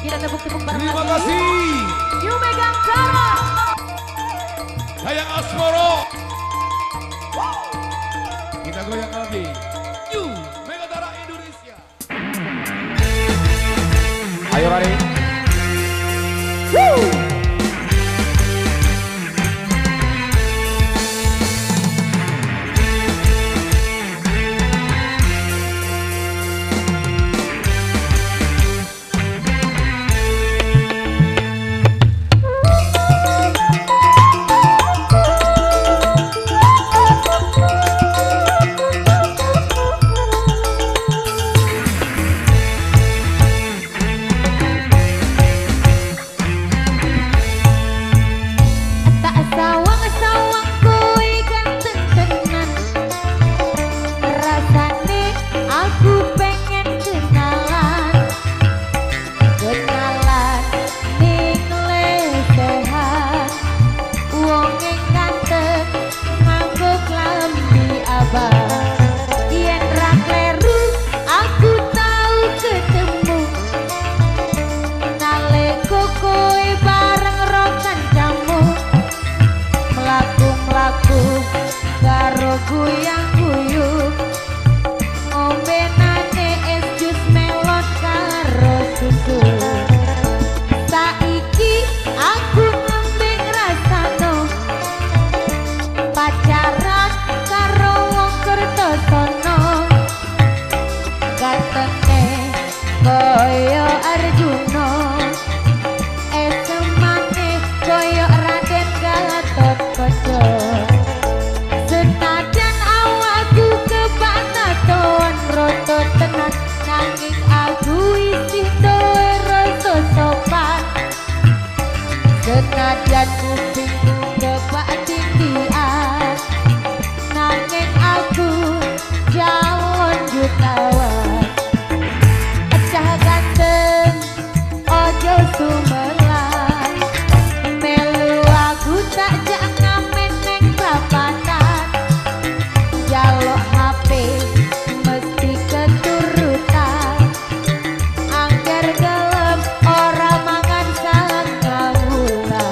Kita tepuk-tepuk bareng Terima lagi. kasih. Yu Megang Cara. Sayang Asmoro. Kita goyang lagi. Yu Megatara Indonesia. Ayo Rani. Guyang-guyung ombenane es jus melon karo susu. Saiki aku nembe ngrasano pacaran karo wong Kertosono. Gatene koyo Arjuna, esemane koyo Raden Gatot-kaca. Roto tenan nanging aku isih duwe rasa sopan. Senajan kupingku kebak tindian, nanging aku jalon jutawan. Cah ganteng ojo sumelan, melu aku tak jak ngamen neng papanan. Jaluk HP mesti keturutan, angger gelem ora mangan sang kawulan.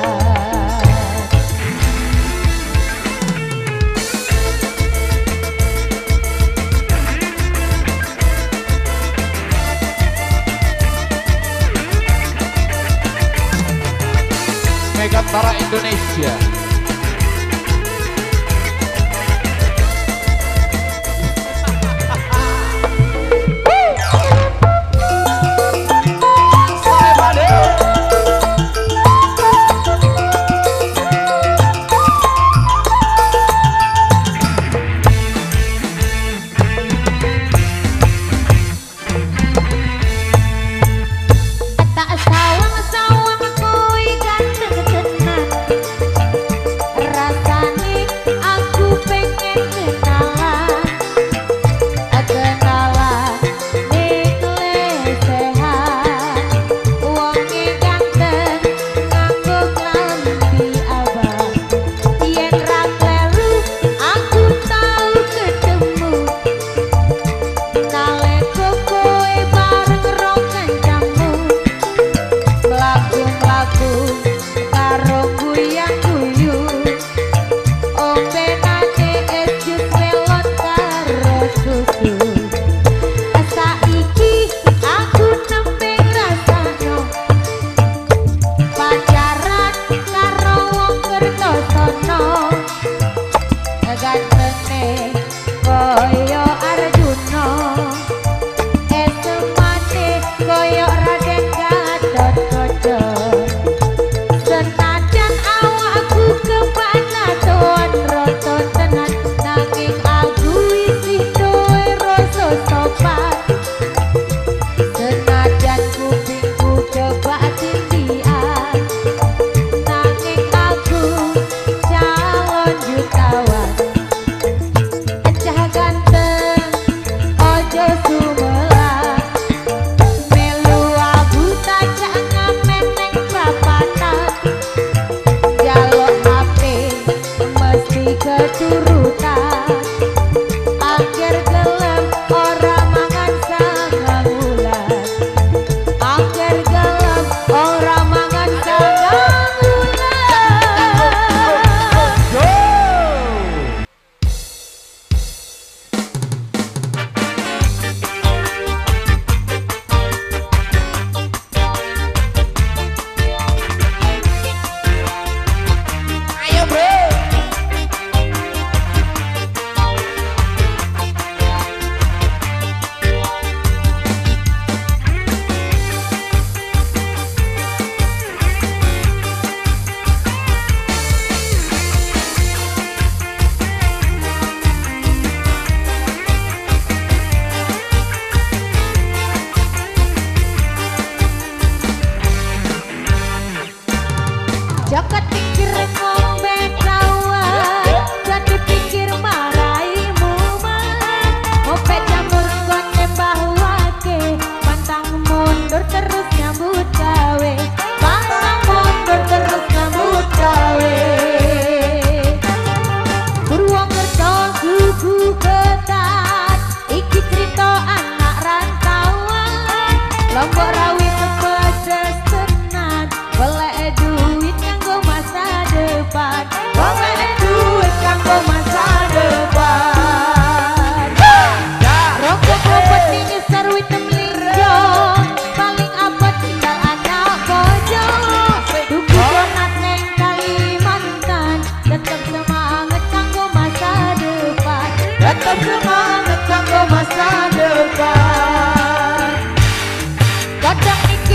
Megatara Indonesia. Tak sawang-sawang kuwi ganteng tenan,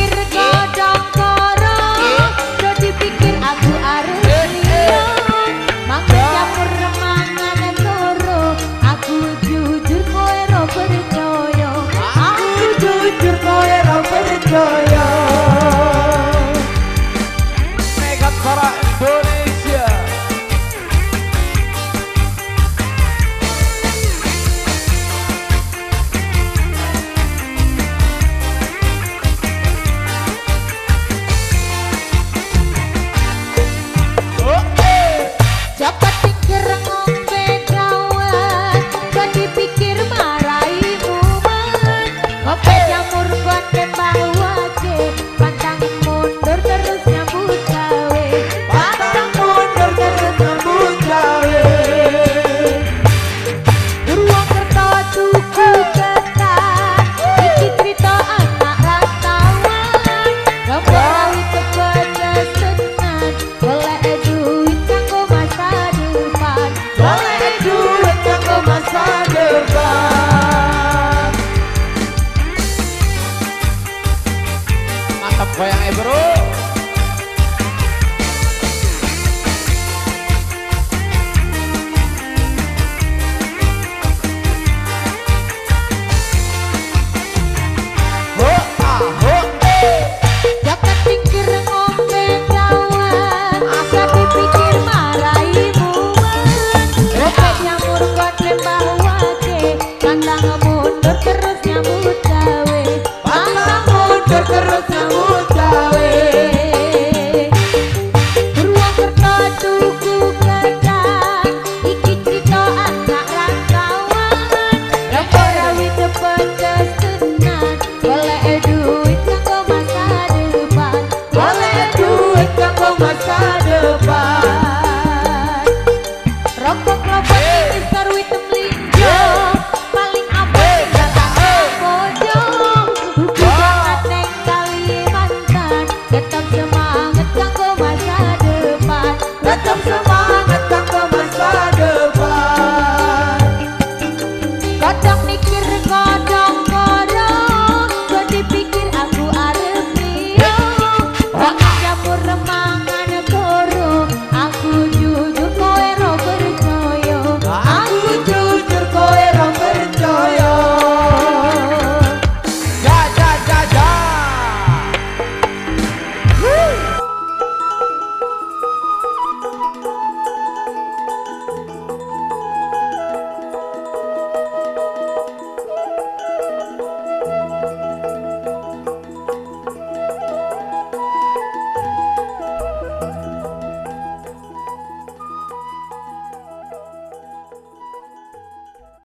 pikir godong koro, do dipikir aku arep liya. Mangke campur remangan toro, aku jujur kowe ro percaya. Aku jujur kowe ro percaya. Mega Suara Indonesia. Dapat pikir ngombe kawan, kok dipikir marai muman. Ngopi jamur kon tembak wake, pantang mundur terus nyambut gawe. Pantang mundur terus nyambut gawe. Purwokerto tuku ketan, iki cerita anak rantauan. Gambar rawi kepedes tenan, golek duit kanggo masa depan. Golek duit kanggo masa depan. Mantap goyangnya bro. Ho ah ho Dapat pikir ngombe kawan, asa dipikir marai muman. Ngopi jamur kon tembak wake, pantang mundur terus nyambut gawe. Pantang mundur terus nyambut gawe. Purwokerto tuku ketan, iki cerita anak rantauan. Gambar rawi kepedes tenan, golek duit kanggo masa depan. Golek duit kanggo masa depan. Rokok kelopok Mister Witem Linjo, paling apik datang pojok. Buku banget neng Kalimantan, tetap semangat kanggo masa depan. Tetap semangat